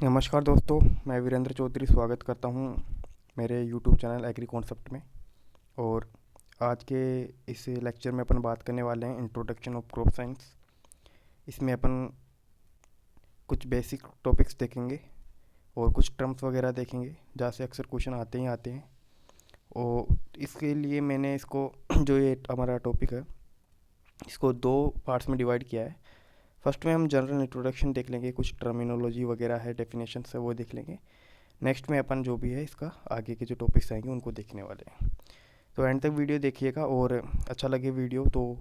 नमस्कार दोस्तों, मैं वीरेंद्र चौधरी स्वागत करता हूं मेरे यूट्यूब चैनल एग्री कॉन्सेप्ट में। और आज के इस लेक्चर में अपन बात करने वाले हैं इंट्रोडक्शन ऑफ क्रॉप साइंस। इसमें अपन कुछ बेसिक टॉपिक्स देखेंगे और कुछ टर्म्स वगैरह देखेंगे जहाँ से अक्सर क्वेश्चन आते ही आते हैं। और इसके लिए मैंने इसको जो ये हमारा टॉपिक है इसको दो पार्ट्स में डिवाइड किया है। फर्स्ट में हम जनरल इंट्रोडक्शन देख लेंगे, कुछ टर्मिनोलॉजी वगैरह है, डेफिनेशन है, वो देख लेंगे। नेक्स्ट में अपन जो भी है इसका आगे के जो टॉपिक्स आएंगे उनको देखने वाले हैं। तो एंड तक वीडियो देखिएगा और अच्छा लगे वीडियो तो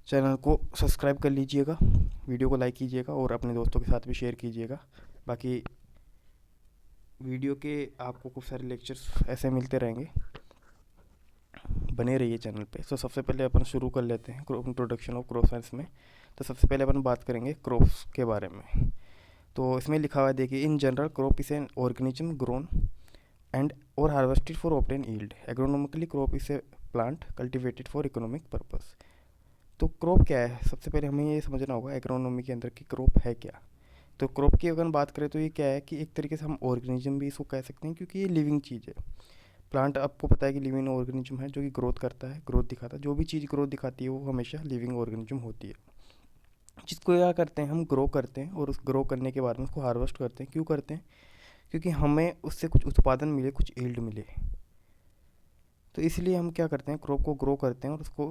चैनल को सब्सक्राइब कर लीजिएगा, वीडियो को लाइक कीजिएगा और अपने दोस्तों के साथ भी शेयर कीजिएगा। बाकी वीडियो के आपको खूब सारे लेक्चर्स ऐसे मिलते रहेंगे, बने रहिए चैनल पे। तो सबसे पहले अपन शुरू कर लेते हैं इंट्रोडक्शन ऑफ क्रॉप साइंस में। तो सबसे पहले अपन बात करेंगे क्रॉप्स के बारे में। तो इसमें लिखा हुआ है, देखिए, in general crop is an organism grown and or harvested for obtain yield. Agronomically crop is a plant cultivated for economic purpose. तो क्रॉप क्या है, सबसे पहले हमें ये समझना होगा एग्रोनॉमी के अंदर कि क्रॉप है क्या। तो क्रॉप की अगर बात करें तो ये क्या है कि एक तरीके से हम ऑर्गेनिज्म भी इसको कह सकते हैं, क्योंकि ये लिविंग चीज़ है। प्लांट आपको पता है कि लिविंग ऑर्गेनिज्म है जो कि ग्रोथ करता है, ग्रोथ दिखाता है। जो भी चीज़ ग्रोथ दिखाती है वो हमेशा लिविंग ऑर्गेनिज्म होती है। जिसको क्या करते हैं, हम ग्रो करते हैं और उस ग्रो करने के बाद में उसको हार्वेस्ट करते हैं। क्यों करते हैं? क्योंकि हमें उससे कुछ उत्पादन मिले, कुछ यील्ड मिले। तो इसलिए हम क्या करते हैं, क्रॉप को ग्रो करते हैं और उसको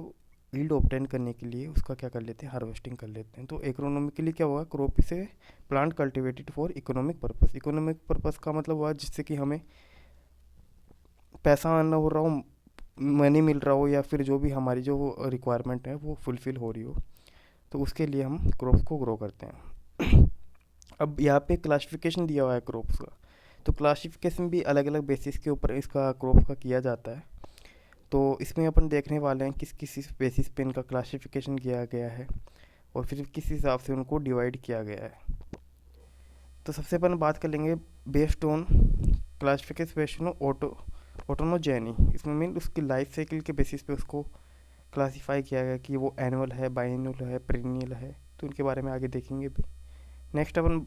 यील्ड ऑब्टेन करने के लिए उसका क्या कर लेते हैं, हार्वेस्टिंग कर लेते हैं। तो इकोनॉमिकली क्या होगा, क्रॉप से plant cultivated for economic purpose. Economic purpose का मतलब हुआ जिससे कि हमें पैसा आना हो रहा हो, मनी मिल रहा हो, या फिर जो भी हमारी जो रिक्वायरमेंट है वो फुलफ़िल हो रही हो। तो उसके लिए हम क्रॉप्स को ग्रो करते हैं। अब यहाँ पे क्लासिफिकेशन दिया हुआ है क्रॉप्स का। तो क्लासिफिकेशन भी अलग अलग बेसिस के ऊपर इसका क्रॉप का किया जाता है। तो इसमें अपन देखने वाले हैं किस किस बेसिस पे इनका क्लासिफिकेशन किया गया है और फिर किस हिसाब से उनको डिवाइड किया गया है। तो सबसे अपन बात कर लेंगे बेस्ड ऑन क्लासिफिकेशन ऑटोनोजेनी। इसमें मीन उसकी लाइफ साइकिल के बेसिस पे उसको क्लासीफाई किया गया कि वो एनुअल है, बाइनल है, पेरिनियल है। तो उनके बारे में आगे देखेंगे भी। नेक्स्ट अपन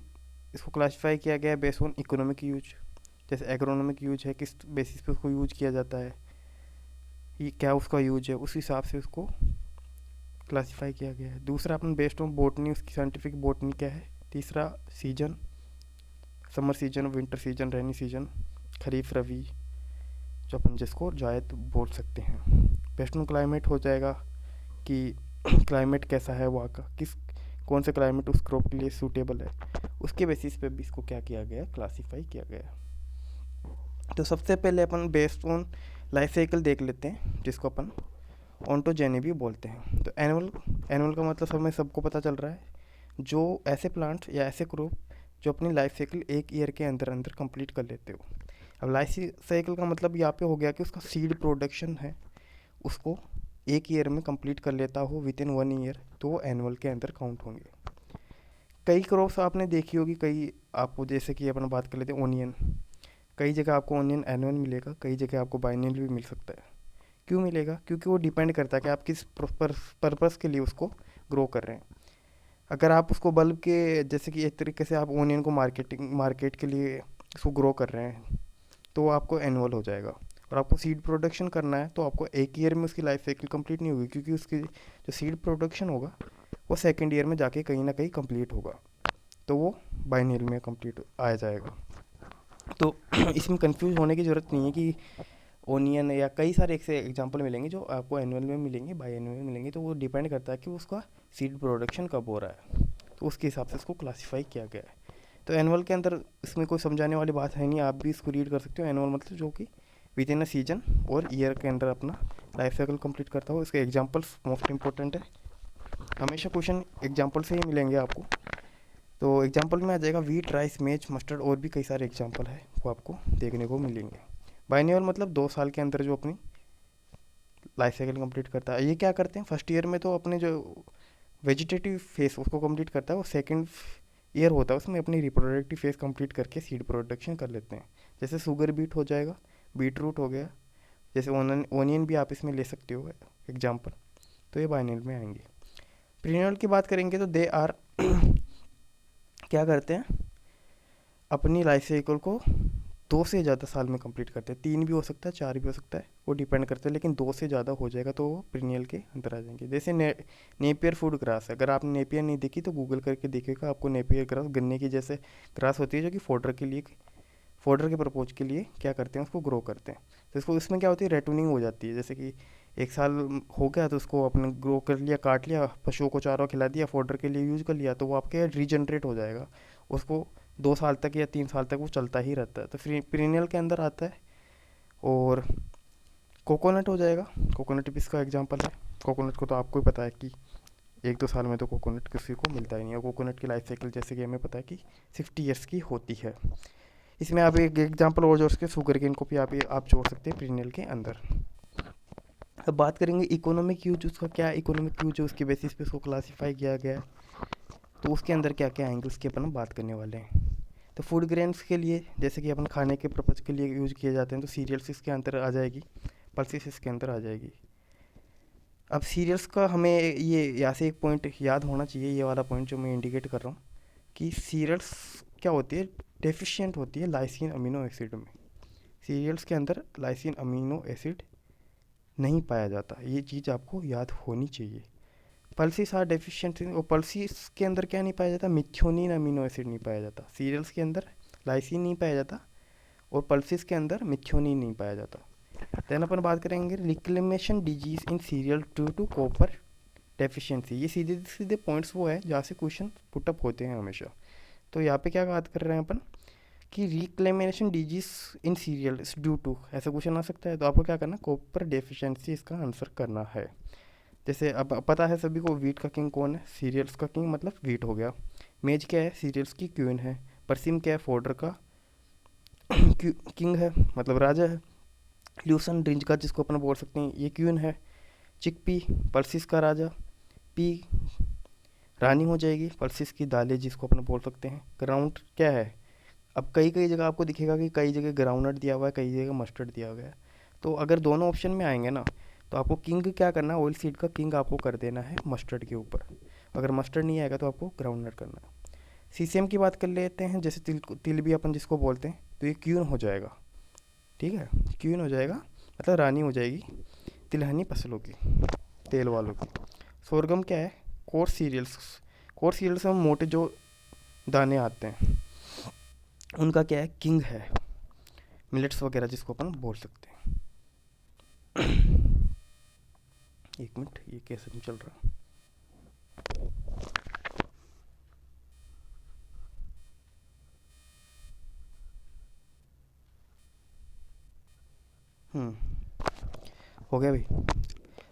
इसको क्लासीफाई किया गया है बेस्ड ऑन इकोनॉमिक यूज। जैसे एग्रोनॉमिक यूज है, किस बेसिस पे उसको यूज किया जाता है, ये क्या उसका यूज है, उस हिसाब से उसको क्लासीफाई किया गया है। दूसरा अपन बेस्ड ऑन बोटनी, उसकी साइंटिफिक बोटनी क्या है। तीसरा season, summer season, winter season, rainy season, kharif, rabi, जो अपन जिसको जायद बोल सकते हैं। बेस्ड ऑन क्लाइमेट हो जाएगा कि क्लाइमेट कैसा है वहाँ का, किस कौन सा क्लाइमेट उस क्रॉप के लिए सूटेबल है, उसके बेसिस पे भी इसको क्या किया गया, क्लासीफाई किया गया। तो सबसे पहले अपन बेस्ड ऑन लाइफ साइकिल देख लेते हैं, जिसको अपन ऑन्टोजेनी भी बोलते हैं। तो एनुअल, एनुअल का मतलब हमें सबको पता चल रहा है, जो ऐसे प्लांट या ऐसे क्रॉप जो अपनी लाइफ साइकिल एक ईयर के अंदर अंदर कंप्लीट कर लेते हो। अब लाइफ साइकिल का मतलब यहाँ पे हो गया कि उसका सीड प्रोडक्शन है, उसको एक ईयर में कंप्लीट कर लेता हो विद इन 1 ईयर, तो वो एनुअल के अंदर काउंट होंगे। कई क्रॉप्स आपने देखी होगी, कई आपको, जैसे कि अपन बात कर लेते हैं ओनियन। कई जगह आपको ओनियन एनुअल मिलेगा, कई जगह आपको बाइनल भी मिल सकता है। क्यों मिलेगा? क्योंकि वो डिपेंड करता है कि आप किस पर्पस के लिए उसको ग्रो कर रहे हैं। अगर आप उसको बल्ब के, जैसे कि एक तरीके से आप ओनियन को मार्केट के लिए उसको ग्रो कर रहे हैं, तो वो आपको एनुअल हो जाएगा। और आपको सीड प्रोडक्शन करना है तो आपको एक ईयर में उसकी लाइफ साइकिल कंप्लीट नहीं होगी, क्योंकि उसकी जो सीड प्रोडक्शन होगा वो सेकेंड ईयर में जाके कहीं ना कहीं कंप्लीट होगा, तो वो बाइनल में कंप्लीट आ जाएगा। तो इसमें कंफ्यूज होने की ज़रूरत नहीं है कि ओनियन या कई सारे एक से एग्जांपल मिलेंगे जो आपको एनुअल में मिलेंगे, बाई एनुअल में मिलेंगे। तो वो डिपेंड करता है कि उसका सीड प्रोडक्शन कब हो रहा है, तो उसके हिसाब से उसको क्लासीफाई किया गया है। तो एनुअल के अंदर इसमें कोई समझाने वाली बात है नहीं, आप भी इसको रीड कर सकते हो। एनुअल मतलब जो कि विद इन अ सीजन और ईयर के अंदर अपना लाइफ साइकिल कंप्लीट करता हो। इसके एग्जांपल्स मोस्ट इंपॉर्टेंट है, हमेशा क्वेश्चन एग्जांपल से ही मिलेंगे आपको। तो एग्जांपल में आ जाएगा वीट, राइस, मेज, मस्टर्ड, और भी कई सारे एग्जांपल है वो आपको देखने को मिलेंगे। बाइनरियल मतलब 2 साल के अंदर जो अपनी लाइफ साइकिल कंप्लीट करता है। ये क्या करते हैं, फर्स्ट ईयर में तो अपने जो वेजिटेटिव फेस उसको कंप्लीट करता है, और सेकंड ईयर होता है उसमें अपनी रिप्रोडक्टिव फेस कंप्लीट करके सीड प्रोडक्शन कर लेते हैं। जैसे शुगर बीट हो जाएगा, बीट रूट हो गया, जैसे ओनियन भी आप इसमें ले सकते हो एग्जाम्पल। तो ये बाइनल में आएंगे। प्रीनियल की बात करेंगे तो दे आर क्या करते हैं, अपनी लाइफ साइकिल को 2 से ज़्यादा साल में कंप्लीट करते हैं। 3 भी हो सकता है, 4 भी हो सकता है, वो डिपेंड करता है, लेकिन 2 से ज़्यादा हो जाएगा तो वो पीरियड के अंदर आ जाएंगे। जैसे नेपियर फूड ग्रास है, अगर आपने नेपियर नहीं देखी तो गूगल करके देखिएगा, आपको नेपियर ग्रास गन्ने की जैसे ग्रास होती है, जो कि फोडर के प्रपोज के लिए क्या करते हैं, उसको ग्रो करते हैं। तो इसको इसमें क्या होती है, रेटूनिंग हो जाती है। जैसे कि 1 साल हो गया तो उसको आपने ग्रो कर लिया, काट लिया, पशुओं को चारा खिला दिया, फोडर के लिए यूज़ कर लिया, तो वो आपके रीजनरेट हो जाएगा। उसको 2 साल तक या 3 साल तक वो चलता ही रहता है, तो फिर पीरियड के अंदर आता है। और कोकोनट हो जाएगा, कोकोनट भी इसका एग्जांपल है। कोकोनट को तो आपको ही पता है कि 1-2 साल में तो कोकोनट किसी को मिलता ही नहीं है। कोकोनट की लाइफ साइकिल जैसे कि हमें पता है कि 60 ईयर्स की होती है। इसमें आप एक एग्जांपल और जोड़ सकते हैं, शुगर केन को भी आप जोड़ सकते हैं पीरियड के अंदर। अब बात करेंगे इकोनॉमिक यूज, उसका क्या इकोनॉमिक यूज है, उसके बेसिस पे उसको क्लासीफाई किया गया है, तो उसके अंदर क्या क्या आएंगे उसके अपन बात करने वाले हैं। तो फूड ग्रेन्स के लिए, जैसे कि अपन खाने के पर्पज़ के लिए यूज किए जाते हैं, तो सीरियल्स इसके अंदर आ जाएगी, पल्सेस इसके अंदर आ जाएगी। अब सीरियल्स का हमें ये यहाँ से एक पॉइंट याद होना चाहिए, ये वाला पॉइंट जो मैं इंडिकेट कर रहा हूँ, कि सीरियल्स क्या होती है, डेफिशिएंट होती है लाइसिन अमीनो एसिड में। सीरियल्स के अंदर लाइसिन अमीनो एसिड नहीं पाया जाता, ये चीज़ आपको याद होनी चाहिए। पल्सिस आर डेफिशिएंट, और पल्सिस के अंदर क्या नहीं पाया जाता, मिथ्योनिन अमीनो एसिड नहीं पाया जाता। सीरियल्स के अंदर लाइसिन नहीं पाया जाता और पल्सिस के अंदर मिथ्योनिन नहीं पाया जाता। देन अपन बात करेंगे reclamation disease in cereal due to copper deficiency. ये सीधे सीधे पॉइंट्स वो है जहाँ से क्वेश्चन पुटअप होते हैं हमेशा। तो यहाँ पे क्या बात कर रहे हैं अपन कि reclamation disease in cereal due to, ऐसा क्वेश्चन आ सकता है, तो आपको क्या करना, कॉपर डेफिशिएंसी इसका आंसर करना है। जैसे अब पता है सभी को वीट का किंग कौन है, सीरियल्स का किंग मतलब वीट हो गया। मेज क्या है, सीरियल्स की क्वीन है। परसिम क्या है, फोडर का किंग है, मतलब राजा है। ल्यूसन ड्रिंज का जिसको अपन बोल सकते हैं, ये क्वीन है। चिकपी पल्सिस का राजा, पी रानी हो जाएगी, पल्सिस की दालें जिसको अपन बोल सकते हैं। ग्राउंड क्या है, अब कई कई जगह आपको दिखेगा कि कई जगह ग्राउंडनट दिया हुआ है, कई जगह मस्टर्ड दिया गया है। तो अगर दोनों ऑप्शन में आएंगे ना, तो आपको किंग क्या करना है, ऑयल सीड का किंग आपको कर देना है मस्टर्ड के ऊपर। अगर मस्टर्ड नहीं आएगा तो आपको ग्राउंडनट करना है। सीसीएम की बात कर लेते हैं, जैसे तिल भी अपन जिसको बोलते हैं, तो ये क्यून हो जाएगा। ठीक है, क्यून हो जाएगा मतलब रानी हो जाएगी तिलहनी फसलों की, तेल वालों की। सोरगम क्या है, कोर्स सीरियल्स। कोर्स सीरियल्स में मोटे जो दाने आते हैं उनका क्या है, किंग है। मिलेट्स वगैरह जिसको अपन बोल सकते हैं। एक मिनट, ये कैसे नहीं चल रहा। हम्म, हो गया भाई।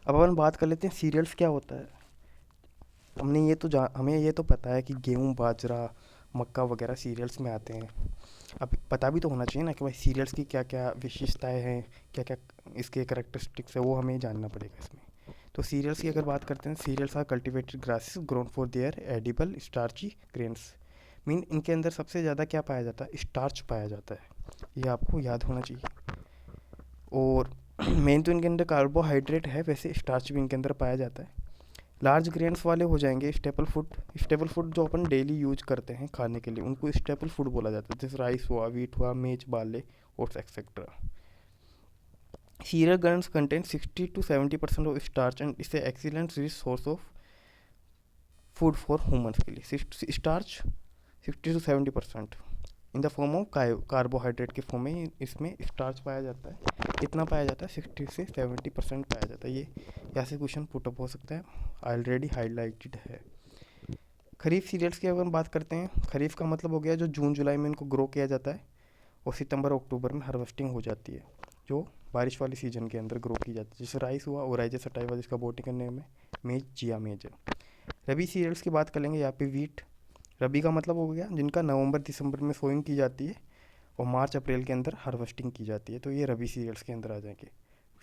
अब अपन बात कर लेते हैं सीरियल्स क्या होता है। हमें ये तो पता है कि गेहूँ, बाजरा, मक्का वगैरह सीरियल्स में आते हैं। अब पता भी तो होना चाहिए ना कि भाई सीरियल्स की क्या क्या विशेषताएं हैं, क्या क्या इसके करेक्टरिस्टिक्स है, वो हमें जानना पड़ेगा इसमें। तो सीरियल्स की अगर बात करते हैं, cereals are cultivated grasses grown for their edible starchy grains. Mean इनके अंदर सबसे ज़्यादा क्या पाया जाता है, स्टार्च पाया जाता है, ये आपको याद होना चाहिए। और मेन तो इनके अंदर कार्बोहाइड्रेट है, वैसे स्टार्च भी इनके अंदर पाया जाता है। लार्ज ग्रेन्स वाले हो जाएंगे स्टेपल फूड। स्टेपल फूड जो अपन डेली यूज करते हैं खाने के लिए, उनको स्टेपल फूड बोला जाता है, जैसे राइस हुआ, वीट हुआ, maize, barley, oats etcetera. Cereal grains contain 60 to 70% of starch and is a excellent rich source of food for humans के लिए। Starch 60 to 70% in the form of carbohydrate के फॉर्म में इसमें स्टार्च पाया जाता है। कितना पाया जाता है, 60 से 70% पाया जाता है। ये यहाँ से क्वेश्चन पुटअप हो सकता है, ऑलरेडी हाईलाइटेड है। खरीफ सीरियल्स की अगर हम बात करते हैं, खरीफ का मतलब हो गया जो जून जुलाई में इनको ग्रो किया जाता है और सितंबर अक्टूबर में हार्वेस्टिंग हो जाती है, जो बारिश वाली सीजन के अंदर ग्रो की जाती है। जैसे राइस हुआ, ओराइजे सटाइवा जिसका बोटिंग करने में, मेज, जिया मेज है। रबी सीरियल्स की बात कर लेंगे, यहाँ पे वीट। रबी का मतलब हो गया जिनका नवंबर दिसंबर में सोइंग की जाती है और मार्च अप्रैल के अंदर हार्वेस्टिंग की जाती है, तो ये रबी सीरियल्स के अंदर आ जाएंगे।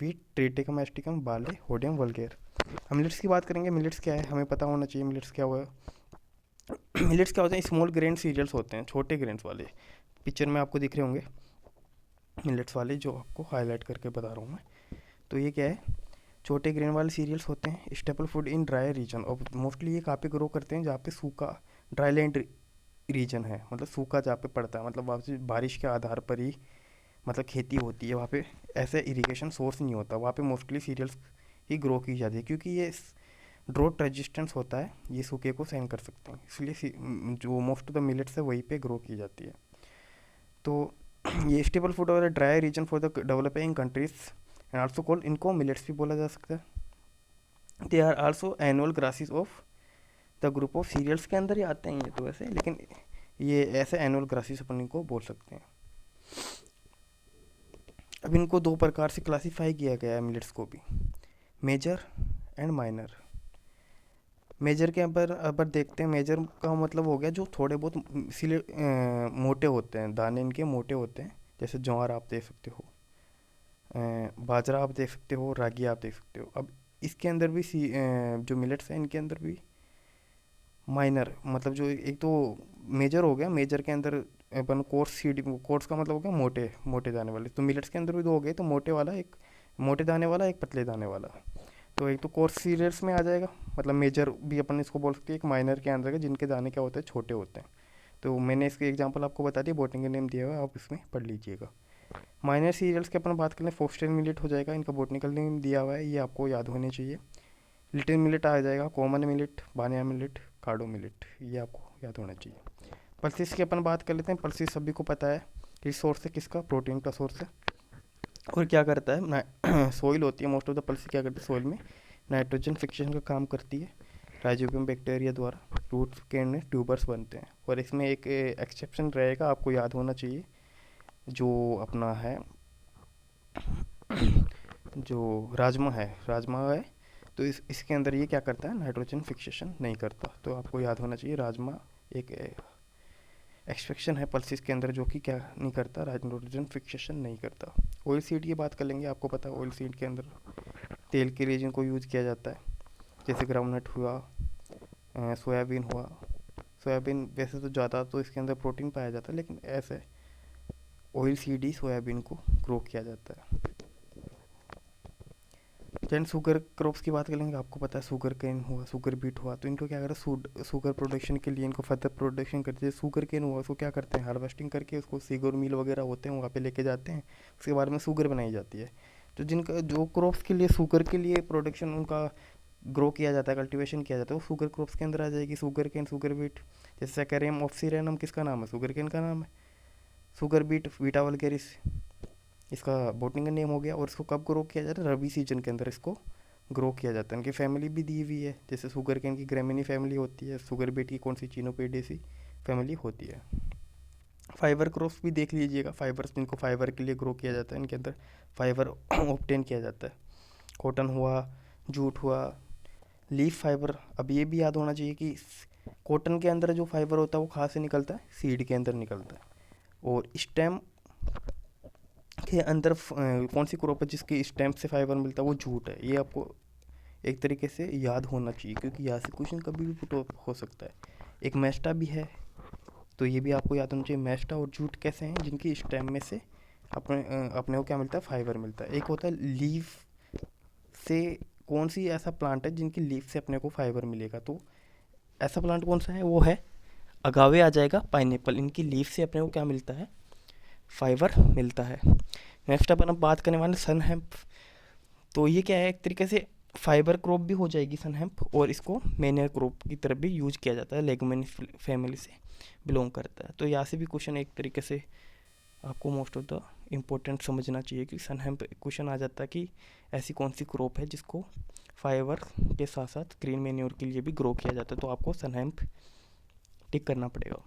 Wheat, Triticum aestivum, barley, Hordeum, vulgare. हम मिलेट्स की बात करेंगे, मिलेट्स क्या है हमें पता होना चाहिए, मिलेट्स क्या हुआ। मिलेट्स क्या होते हैं, स्मॉल ग्रेन सीरियल्स होते हैं, छोटे ग्रेन्स वाले। पिक्चर में आपको दिख रहे होंगे मिलेट्स वाले जो आपको हाईलाइट करके बता रहा हूँ मैं। तो ये क्या है, छोटे ग्रेन वाले सीरियल्स होते हैं। Staple food in dry region, और मोस्टली ये कहाँ पे ग्रो करते हैं, जहाँ पे सूखा ड्राई लैंड रीजन है, मतलब सूखा जहाँ पे पड़ता है, मतलब वहाँ से बारिश के आधार पर ही मतलब खेती होती है, वहाँ पे ऐसे इरिगेशन सोर्स नहीं होता, वहाँ पे मोस्टली सीरियल्स ही ग्रो की जाती है, क्योंकि ये ड्रोट रेजिस्टेंस होता है, ये सूखे को सहन कर सकते हैं, इसलिए जो मोस्ट ऑफ द मिलेट्स है वहीं पे ग्रो की जाती है। तो ये स्टेबल फूड और dry region for the developing countries and also called, इनको मिलेट्स भी बोला जा सकता है। They are also annual grasses of the group of cereals के अंदर ही आते हैं ये तो वैसे, लेकिन ये ऐसे एनुअल ग्रासेस अपन इनको बोल सकते हैं। अब इनको दो प्रकार से क्लासीफाई किया गया है मिलेट्स को भी, मेजर एंड माइनर। मेजर के ऊपर अगर देखते हैं, मेजर का मतलब हो गया जो थोड़े बहुत सिले मोटे होते हैं, दाने इनके मोटे होते हैं, जैसे ज्वार आप देख सकते हो, बाजरा आप देख सकते हो, रागी आप देख सकते हो। अब इसके अंदर भी जो मिलेट्स हैं इनके अंदर भी माइनर, मतलब जो एक तो मेजर हो गया, मेजर के अंदर अपन कोर्स सीड, कोर्स का मतलब हो गया मोटे मोटे दाने वाले, तो मिलेट्स के अंदर भी दो हो गए, तो मोटे वाला एक, मोटे दाने वाला एक, पतले दाने वाला। तो एक तो कोर्स सीरियल्स में आ जाएगा, मतलब मेजर भी अपन इसको बोल सकते हैं, एक माइनर के अंदर के जिनके दाने क्या होते हैं, छोटे होते हैं। तो मैंने इसके एग्जांपल आपको बता दिया, बोटिंग का नेम दिया हुआ है, आप इसमें पढ़ लीजिएगा। माइनर सीरियल्स की अपन बात करें, फोक्सटेल मिलेट हो जाएगा, इनका बोटनिकल नेम दिया हुआ है, ये आपको याद होने चाहिए। लिटिल मिलेट आ जाएगा, कॉमन मिलेट, बानिया मिलेट, कार्डो मिलेट, ये आपको याद होना चाहिए। पल्सिस की अपन बात कर लेते हैं। पल्सिस सभी को पता है किस सोर्स है, किसका, प्रोटीन का सोर्स है, और क्या करता है सोइल होती है, मोस्ट ऑफ द पल्सिस क्या करती है, सोइल में नाइट्रोजन फिक्सेशन का काम करती है, राइजोबियम बैक्टीरिया द्वारा रूट के अंदर ट्यूबर्स बनते हैं। और इसमें एक एक्सेप्शन रहेगा, आपको याद होना चाहिए, जो अपना है जो राजमा है, तो इसके अंदर ये क्या करता है, नाइट्रोजन फिक्सेशन नहीं करता, तो आपको याद होना चाहिए राजमा एक एक्सपेक्शन है पल्सिस के अंदर, जो कि क्या नहीं करता, नाइट्रोजन फिक्सेशन नहीं करता। ऑयल सीड की बात कर लेंगे, आपको पता है ऑयल सीड के अंदर तेल के रीजन को यूज़ किया जाता है, जैसे ग्राउंडनट हुआ, सोयाबीन हुआ। सोयाबीन वैसे तो ज़्यादा तो इसके अंदर प्रोटीन पाया जाता है, लेकिन ऐसे ऑयल सीड ही सोयाबीन को ग्रो किया जाता है। जैन शुगर क्रॉप्स की बात करेंगे, आपको पता है शुगर केन हुआ, शुगर बीट हुआ, तो इनको क्या करते हैं, शुगर प्रोडक्शन के लिए इनको फर्दर प्रोडक्शन करते हैं। शुगर केन हुआ, उसको क्या करते हैं, हार्वेस्टिंग करके उसको शुगर मिल वगैरह होते हैं वहाँ पे लेके जाते हैं, उसके बाद में शुगर बनाई जाती है। तो जिनका जो क्रॉप्स के लिए शुगर के लिए प्रोडक्शन उनका ग्रो किया जाता है, कल्टीवेशन किया जाता है, वो शुगर क्रॉप्स के अंदर आ जाएगी, शुगर केन, शुगर बीट। जैसे सैकरियम ऑप्सिरैनम किसका नाम है, शुगर केन का नाम है, शुगर बीट वीटा वल्गेरिस इसका बोटनिकल नेम हो गया। और इसको कब ग्रो किया जाता है, रबी सीजन के अंदर इसको ग्रो किया जाता है। इनकी फैमिली भी दी हुई है, जैसे शुगर केन की ग्रेमिनी फैमिली होती है, शुगर बीट की कौन सी, चिनोपेडेसी फैमिली होती है। फाइबर क्रॉप्स भी देख लीजिएगा, फाइबर्स जिनको फाइबर के लिए ग्रो किया जाता है, इनके अंदर फाइबर ऑब्टेन किया जाता है, कॉटन हुआ, जूट हुआ, लीफ फाइबर। अब ये भी याद होना चाहिए कि कॉटन के अंदर जो फाइबर होता है वो कहाँ से निकलता है, सीड के अंदर निकलता है। और स्टेम के अंदर कौन सी क्रॉप है जिसके स्टेम से फाइबर मिलता है, वो जूट है। ये आपको एक तरीके से याद होना चाहिए, क्योंकि यहाँ से क्वेश्चन कभी भी पुट हो सकता है। एक मेस्टा भी है, तो ये भी आपको याद होना चाहिए। मेस्टा और जूट कैसे हैं, जिनकी स्टेम में से अपने को क्या मिलता है, फाइबर मिलता है। एक होता है लीफ से, कौन सी ऐसा प्लांट है जिनकी लीफ से अपने को फाइबर मिलेगा, तो ऐसा प्लांट कौन सा है, वो है अगावे आ जाएगा, पाइनएप्पल। इनकी लीफ से अपने को क्या मिलता है, फाइबर मिलता है। नेक्स्ट अपन अब बात करने वाले सन हेम्प। तो ये क्या है, एक तरीके से फाइबर क्रॉप भी हो जाएगी सन हेम्प, और इसको मैन्योर क्रॉप की तरफ भी यूज किया जाता है, लेगुमिनस फैमिली से बिलोंग करता है। तो यहाँ से भी क्वेश्चन एक तरीके से आपको मोस्ट ऑफ द इम्पोर्टेंट समझना चाहिए कि सन हेम्प क्वेश्चन आ जाता है कि ऐसी कौन सी क्रॉप है जिसको फाइबर के साथ साथ ग्रीन मैन्योर के लिए भी ग्रो किया जाता है, तो आपको सन हेम्प टिक करना पड़ेगा।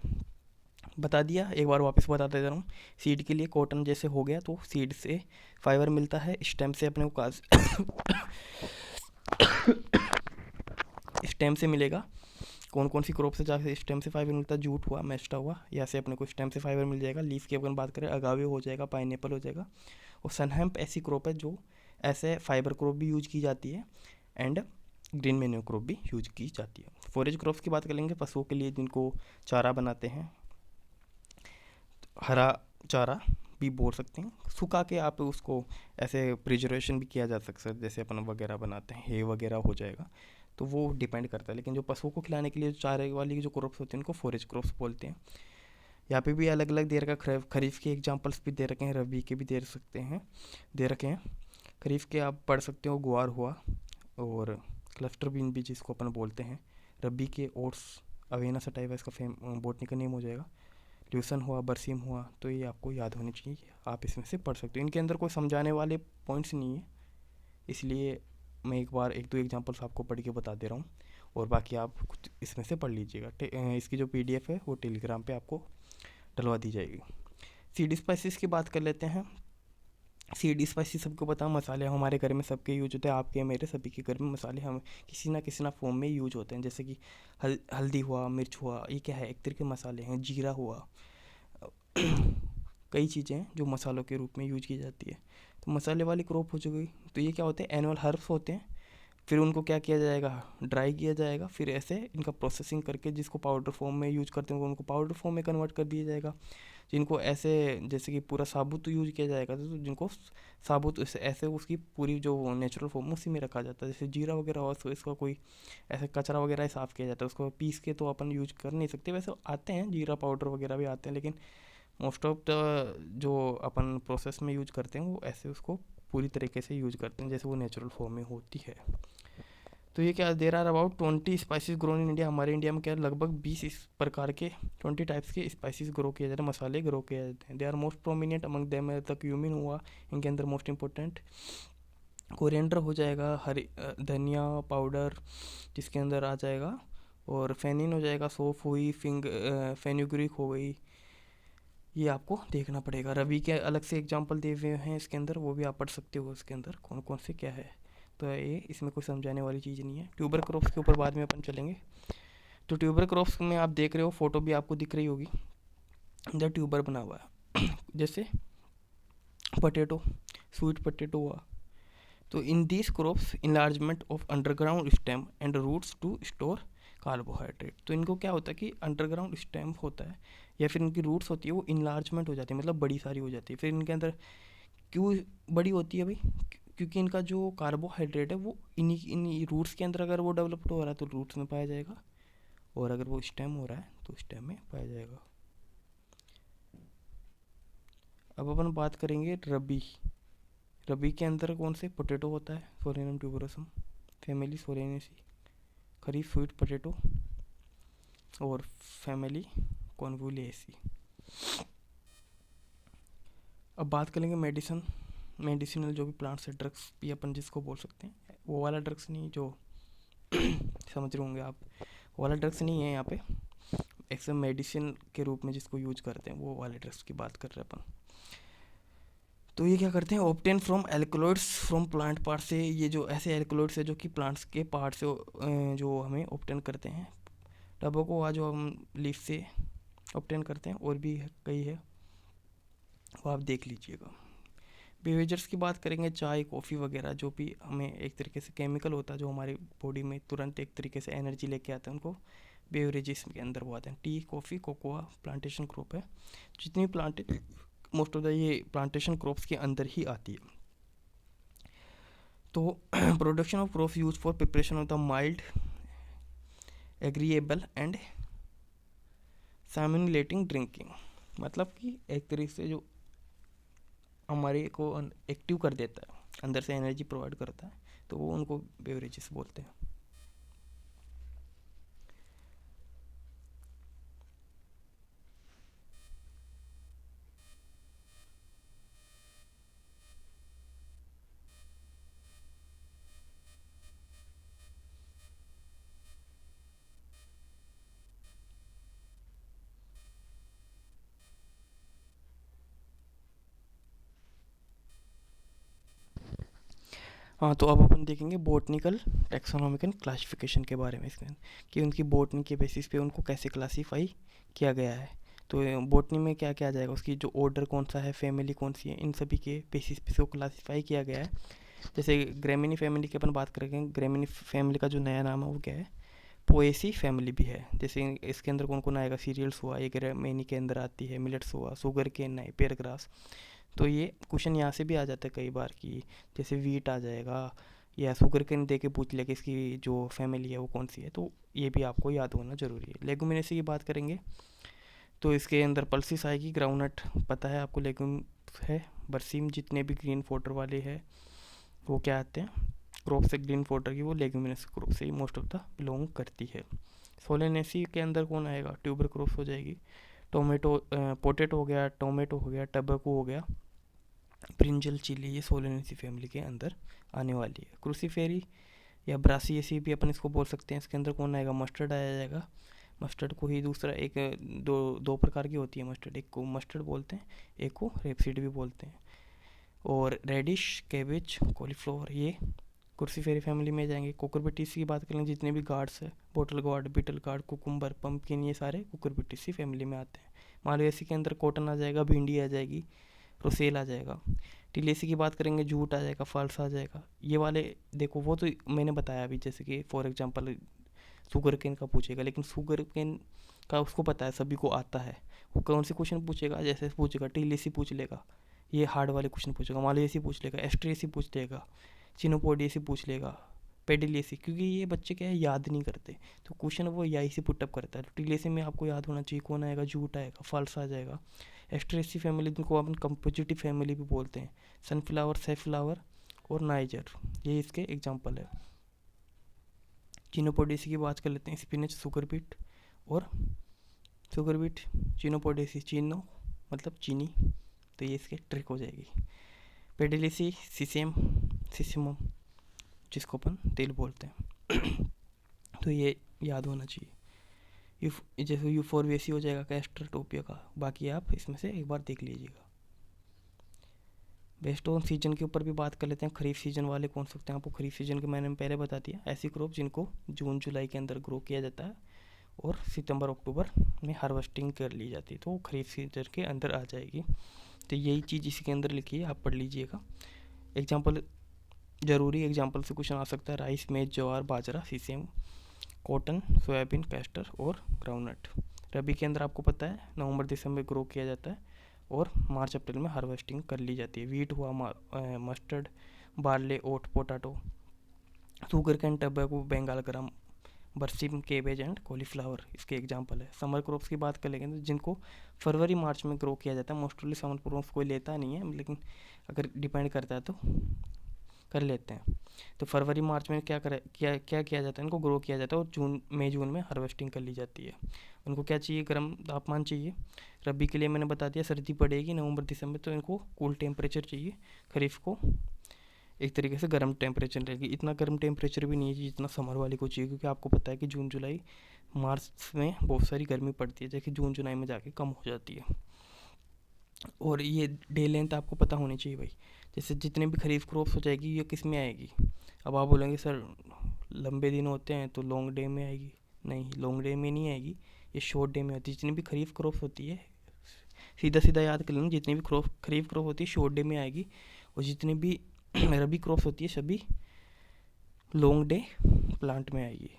बता दिया, एक बार वापस बता देता हूँ। सीड के लिए कॉटन जैसे हो गया, तो सीड से फाइबर मिलता है, स्टेम से अपने को स्टेम से मिलेगा। कौन कौन सी क्रॉप से जाके स्टेम से फाइबर मिलता है, जूट हुआ, मेस्टा हुआ, यहाँ से अपने को स्टेम से फाइबर मिल जाएगा। लीफ की अपन बात करें, अगावे हो जाएगा, पाइनएप्पल हो जाएगा। और सनहेम्प ऐसी क्रॉप है जो ऐसे फाइबर क्रॉप भी यूज की जाती है, एंड ग्रीन मैन्योर क्रॉप भी यूज की जाती है। फॉरेज क्रॉप्स की बात करेंगे, पशुओं के लिए जिनको चारा बनाते हैं, हरा चारा भी बोल सकते हैं, सुखा के आप उसको ऐसे प्रिजर्वेशन भी किया जा सकता है, जैसे अपन वगैरह बनाते हैं, हे वगैरह हो जाएगा। तो वो डिपेंड करता है। लेकिन जो पशुओं को खिलाने के लिए जो चारे वाली जो क्रॉप्स होती हैं उनको फोरेज क्रॉप्स बोलते हैं। यहाँ पे भी अलग अलग दे रखा, खरीफ के एग्जाम्पल्स भी दे रखे हैं, रबी के भी दे सकते हैं, दे रखे हैं। खरीफ के आप पढ़ सकते हो, ग्वार हुआ और क्लस्टर बीन भी जिसको अपन बोलते हैं। रबी के ओट्स, अवेना सटाइवा इसका बोटनी का नेम हो जाएगा। ल्यूसन हुआ, बरसीम हुआ, तो ये आपको याद होनी चाहिए, आप इसमें से पढ़ सकते हो। इनके अंदर कोई समझाने वाले पॉइंट्स नहीं है, इसलिए मैं एक बार एक दो एग्जांपल्स आपको पढ़ के बता दे रहा हूँ, और बाकी आप कुछ इसमें से पढ़ लीजिएगा। इसकी जो पीडीएफ है वो टेलीग्राम पे आपको डलवा दी जाएगी। सीड स्पाइसेस की बात कर लेते हैं। सीड स्पाइसेस सबको पता, मसाले हमारे घर में सबके यूज होते हैं, आपके मेरे सभी के घर में मसाले हम किसी ना फॉर्म में यूज होते हैं। जैसे कि हल्दी हुआ, मिर्च हुआ, ये क्या है, एक तरह के मसाले हैं। जीरा हुआ, कई चीज़ें हैं जो मसालों के रूप में यूज की जाती है। तो मसाले वाली क्रॉप हो चुकी। तो ये क्या होते हैं, एनुअल हर्ब्स होते हैं। फिर उनको क्या किया जाएगा, ड्राई किया जाएगा, फिर ऐसे इनका प्रोसेसिंग करके जिसको पाउडर फॉर्म में यूज करते हैं उनको पाउडर फॉर्म में कन्वर्ट कर दिया जाएगा। जिनको ऐसे जैसे कि पूरा साबुत यूज किया जाएगा, तो जिनको साबुत ऐसे उसकी पूरी जो नेचुरल फॉर्म उसी में रखा जाता है। जैसे जीरा वगैरह हो, तो इसका कोई ऐसे कचरा वगैरह साफ़ किया जाता है, उसको पीस के तो अपन यूज कर नहीं सकते। वैसे आते हैं जीरा पाउडर वगैरह भी आते हैं, लेकिन मोस्ट ऑफ द जो अपन प्रोसेस में यूज करते हैं वो ऐसे उसको पूरी तरीके से यूज करते हैं जैसे वो नेचुरल फॉर्म में होती है। तो ये क्या, there are about 20 spices grown in India. हमारे इंडिया में क्या लगभग 20 इस प्रकार के 20 टाइप्स के स्पाइसेस ग्रो किए जाते हैं, मसाले ग्रो किए जाते हैं। They are most prominent among them the cumin हुआ, इनके अंदर मोस्ट इंपॉर्टेंट। कोरिएंडर हो जाएगा, हरी धनिया पाउडर जिसके अंदर आ जाएगा, और फेनिन हो जाएगा, सौंफ हुई, फेनुग्रीक हो गई। ये आपको देखना पड़ेगा। रवि के अलग से एग्जांपल दिए हुए हैं इसके अंदर, वो भी आप पढ़ सकते हो, इसके अंदर कौन कौन से क्या है। तो ये इसमें कोई समझाने वाली चीज़ नहीं है। ट्यूबर क्रॉप्स के ऊपर बाद में अपन चलेंगे। तो ट्यूबर क्रॉप्स में आप देख रहे हो, फोटो भी आपको दिख रही होगी, इधर ट्यूबर बना हुआ है जैसे पटेटो, स्वीट पटेटो हुआ। तो in this crops enlargement of underground stem and roots to store carbohydrate. तो इनको क्या होता है कि अंडरग्राउंड स्टेम होता है या फिर इनकी रूट्स होती है, वो इनलार्जमेंट हो जाती है, मतलब बड़ी सारी हो जाती है। फिर इनके अंदर क्यों बड़ी होती है भाई, क्योंकि इनका जो कार्बोहाइड्रेट है वो इन्हीं रूट्स के अंदर अगर वो डेवलप्ड हो रहा है तो रूट्स में पाया जाएगा, और अगर वो स्टेम हो रहा है तो स्टेम में पाया जाएगा। अब अपन बात करेंगे रबी। रबी के अंदर कौन से, पोटैटो होता है, सोलेनम ट्यूबरोसम फैमिली सोलेनेसी। खरीफ स्वीट पोटैटो और फैमिली कॉन्वुलेसी। अब बात करेंगे मेडिसिनल जो भी प्लांट्स है, ड्रग्स भी अपन जिसको बोल सकते हैं, वो वाला ड्रग्स नहीं जो समझ रहे होंगे आप, वो वाला ड्रग्स नहीं है यहाँ पे, एक मेडिसिन के रूप में जिसको यूज करते हैं वो वाले ड्रग्स की बात कर रहे हैं अपन। तो ये क्या करते हैं, obtain from alkaloids from plant part से। ये जो ऐसे एल्कलॉइड्स है जो कि प्लांट्स के पार्ट से जो हमें ऑब्टेन करते हैं। टबैको हुआ जो हम लीफ से ऑब्टेन करते हैं, और भी कई है, वो आप देख लीजिएगा। बेवरेजेस की बात करेंगे, चाय कॉफ़ी वगैरह जो भी हमें एक तरीके से केमिकल होता है जो हमारी बॉडी में तुरंत एक तरीके से एनर्जी लेके आते हैं, उनको बेवरेजेस के अंदर वो आते हैं। T, coffee, cocoa plantation crop है, जितनी मोस्ट ऑफ द ये प्लांटेशन क्रॉप्स के अंदर ही आती है। तो production of crops use for preparation of the mild agreeable and stimulating drinking, मतलब कि एक तरीके से जो हमारे को एक्टिव कर देता है, अंदर से एनर्जी प्रोवाइड करता है, तो वो उनको बेवरेजेस बोलते हैं। हाँ, तो अब अपन देखेंगे बोटनिकल टैक्सोनॉमिकल क्लासिफिकेशन के बारे में, इसमें कि उनकी बोटनी के बेसिस पे उनको कैसे क्लासीफाई किया गया है। तो बोटनी में क्या क्या आ जाएगा, उसकी जो ऑर्डर कौन सा है, फैमिली कौन सी है, इन सभी के बेसिस पे उसको क्लासीफाई किया गया है। जैसे ग्रेमिनी फैमिली की अपन बात करेंगे, ग्रेमिनी फैमिली का जो नया नाम है वो क्या है, पोएसी फैमिली भी है। जैसे इसके अंदर कौन कौन आएगा, सीरियल्स हुआ, ये ग्रेमिनी के अंदर आती है, मिलेट्स हुआ, शुगर केन है, पेयर ग्रास। तो ये क्वेश्चन यहाँ से भी आ जाता है कई बार कि जैसे वीट आ जाएगा, या शुगर केन दे के पूछ लिया कि इसकी जो फैमिली है वो कौन सी है, तो ये भी आपको याद होना ज़रूरी है। लेगुमिनेसी की बात करेंगे तो इसके अंदर पल्सिस आएगी, ग्राउंडनट पता है आपको लेगुम है, बरसीम जितने भी ग्रीन फॉटर वाले हैं वो क्या आते हैं क्रॉप से, ग्रीन फॉटर की वो लेगुमिनेसी क्रॉप से ही मोस्ट ऑफ द बिलोंग करती है। सोलेनेसी के अंदर कौन आएगा, ट्यूबर क्रॉप्स हो जाएगी, टोमेटो पोटैटो हो गया, टोमेटो हो गया, टबैको हो गया, ब्रिंजल, चिली, ये सोलेनेसी फैमिली के अंदर आने वाली है। क्रूसीफेरी या ब्रासिएसी भी अपन इसको बोल सकते हैं, इसके अंदर कौन आएगा, मस्टर्ड आया जाएगा। मस्टर्ड को ही दूसरा एक दो प्रकार की होती है मस्टर्ड, एक को मस्टर्ड बोलते हैं, एक को रेपसीड भी बोलते हैं। और रेडिश, कैबेज, कॉलीफ्लावर ये क्रूसीफेरी फैमिली में जाएंगे। कुकुरबिटेसी की बात करें, जितने भी गार्ड्स है, bottle gourd, bitter gourd, cucumber, pumpkin, ये सारे कुकुरबिटेसी फैमिली में आते हैं। मालवेसी के अंदर कॉटन आ जाएगा, भिंडी आ जाएगी, रोसेल आ जाएगा। टिलेसी की बात करेंगे, जूट आ जाएगा, फाल्स आ जाएगा। ये वाले देखो वो तो मैंने बताया अभी, जैसे कि फॉर एग्जांपल शुगर केन का पूछेगा, लेकिन शुगर केन का उसको पता है, सभी को आता है, वो कौन से क्वेश्चन पूछेगा, जैसे पूछेगा टिलेसी पूछ लेगा, ये हार्ड वाले क्वेश्चन पूछेगा, मालवेसी पूछ लेगा, एस्ट्रेसी पूछ लेगा, चिनोपोडियसी पूछ लेगा, पेडिलेसी, क्योंकि ये बच्चे क्या है याद नहीं करते, तो क्वेश्चन वो यही से पुटअप करता है। तो टिलेसी में आपको याद होना चाहिए कौन आएगा, जूट आएगा, फाल्स आ जाएगा। एस्ट्रेसी फैमिली जिनको अपन कंपोजिटिव फैमिली भी बोलते हैं, सनफ्लावर, सेफ्लावर और नाइजर, ये इसके एग्जाम्पल है। चिनोपोडेसी की बात कर लेते हैं, स्पिनच, सुगर बीट और शुगर बीट, चिनोपोडेसी, चीनो मतलब चीनी, तो ये इसके ट्रिक हो जाएगी। पेडिलेसी, सिसेम, सिसिमम जिसको अपन तेल बोलते हैं तो ये याद होना चाहिए। जैसे यूफोरवेसी हो जाएगा कैस्टर टोपिया का, बाकी आप इसमें से एक बार देख लीजिएगा। बेस्ट ऑन सीजन के ऊपर भी बात कर लेते हैं, खरीफ सीजन वाले कौन सकते हैं, आपको खरीफ सीजन के मैंने पहले बता दिया, ऐसी क्रॉप जिनको जून जुलाई के अंदर ग्रो किया जाता है और सितंबर अक्टूबर में हार्वेस्टिंग कर ली जाती है, तो वो खरीफ सीजन के अंदर आ जाएगी। तो यही चीज़ इसके अंदर लिखी है, आप पढ़ लीजिएगा। एग्जाम्पल ज़रूरी एग्जाम्पल से क्वेश्चन आ सकता है, राइस, मेज, ज्वार, बाजरा, सीसेम, कॉटन, सोयाबीन, कैस्टर और ग्राउंडनट। रबी के अंदर आपको पता है नवंबर दिसंबर ग्रो किया जाता है और मार्च अप्रैल में हार्वेस्टिंग कर ली जाती है। वीट हुआ, mustard, barley, oat, potato, sugarcane, tobacco, Bengal gram, berseem, cabbage and cauliflower इसके एग्जाम्पल है। समर क्रॉप्स की बात कर लेंगे तो जिनको फरवरी मार्च में ग्रो किया जाता है, मोस्टली समर क्रॉप्स कोई लेता नहीं है, लेकिन अगर डिपेंड करता है तो कर लेते हैं। तो फरवरी मार्च में क्या किया जाता है, इनको ग्रो किया जाता है और जून में हार्वेस्टिंग कर ली जाती है। उनको क्या चाहिए, गर्म तापमान चाहिए। रबी के लिए मैंने बता दिया सर्दी पड़ेगी नवंबर दिसंबर, तो इनको कूल टेम्परेचर चाहिए। खरीफ को एक तरीके से गर्म टेम्परेचर रहेगी, इतना गर्म टेम्परेचर भी नहीं है जितना समर वाली को चाहिए, क्योंकि आपको पता है कि जून जुलाई मार्च में बहुत सारी गर्मी पड़ती है, जैसे जून जुलाई में जाके कम हो जाती है। और ये डे लेंथ आपको पता होनी चाहिए भाई, जैसे जितने भी खरीफ क्रॉप्स हो जाएगी ये किस में आएगी। अब आप बोलेंगे सर लंबे दिन होते हैं तो लॉन्ग डे में आएगी, नहीं लॉन्ग डे में नहीं आएगी, ये शॉर्ट डे में होती है। जितनी भी खरीफ क्रॉप्स होती है सीधा सीधा याद कर लेना, जितनी भी खरीफ क्रॉप होती है शॉर्ट डे में आएगी, और जितनी भी रबी क्रॉप्स होती है सभी लॉन्ग डे प्लांट में आएगी।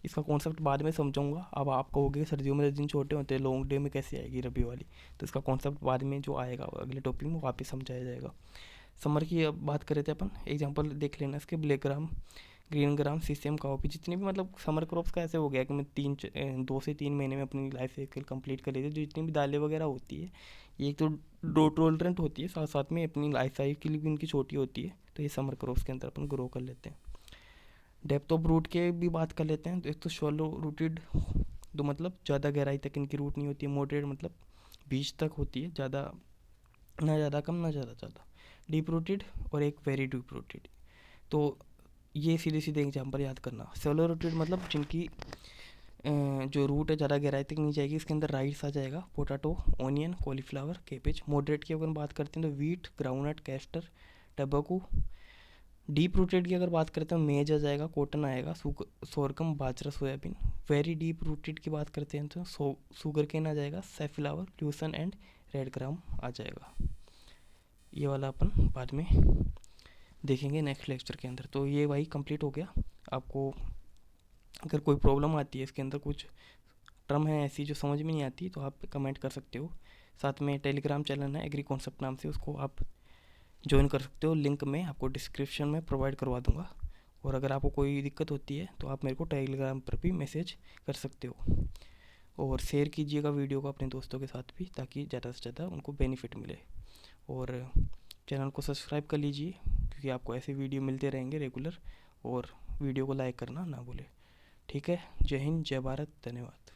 इसका कॉन्सेप्ट बाद में समझाऊंगा। अब आप कहोगे सर्दियों में दिन छोटे होते हैं, लॉन्ग डे में कैसे आएगी रबी वाली, तो इसका कॉन्सेप्ट बाद में जो आएगा अगले टॉपिक में वापस समझाया जाएगा। समर की अब बात करें थे अपन, एग्जांपल देख लेना इसके, black gram, green gram, sesame, काओपी, जितने भी मतलब समर क्रॉप्स का ऐसे हो गया कि मैं 2 से 3 महीने में अपनी लाइफ साइकिल कंप्लीट कर लेती है। जो जितनी भी दालें वगैरह होती है ये एक तो ड्रो टॉलरेंट होती है, साथ साथ में अपनी लाइफ साइकिल भी इनकी छोटी होती है, तो ये समर क्रॉप्स के अंदर अपन ग्रो कर लेते हैं। डेप्थ ऑफ रूट के भी बात कर लेते हैं, तो एक तो शॉलो रूटेड, तो मतलब ज़्यादा गहराई तक इनकी रूट नहीं होती है, मॉडरेट मतलब बीच तक होती है, ज़्यादा ना ज़्यादा कम ना ज़्यादा डीप रूटेड, और एक वेरी डीप रूटेड। तो ये सीधे सीधे एग्जाम्पल याद करना। शैलो रूटेड मतलब जिनकी जो रूट है ज़्यादा गहराई तक नहीं जाएगी, इसके अंदर राइस आ जाएगा, potato, onion, cauliflower, cabbage. Moderate की अगर बात करते हैं तो wheat, groundnut, castor, tobacco. Deep rooted की अगर बात करते हैं मेज आ जाएगा, कॉटन आएगा, sorghum, bajra, soybean. Very deep rooted की बात करते हैं तो शुगर केन आ जाएगा, safflower, lucerne and red gram आ जाएगा। ये वाला अपन बाद में देखेंगे नेक्स्ट लेक्चर के अंदर। तो ये भाई कंप्लीट हो गया। आपको अगर कोई प्रॉब्लम आती है, इसके अंदर कुछ टर्म है ऐसी जो समझ में नहीं आती, तो आप कमेंट कर सकते हो। साथ में टेलीग्राम चैनल है एग्री कॉन्सेप्ट नाम से, उसको आप ज्वाइन कर सकते हो, लिंक मैं आपको डिस्क्रिप्शन में प्रोवाइड करवा दूंगा। और अगर आपको कोई दिक्कत होती है तो आप मेरे को टेलीग्राम पर भी मैसेज कर सकते हो। और शेयर कीजिएगा वीडियो को अपने दोस्तों के साथ भी, ताकि ज़्यादा से ज़्यादा उनको बेनिफिट मिले। और चैनल को सब्सक्राइब कर लीजिए, क्योंकि आपको ऐसे वीडियो मिलते रहेंगे रेगुलर। और वीडियो को लाइक करना ना भूलें। ठीक है, जय हिंद, जय भारत, धन्यवाद।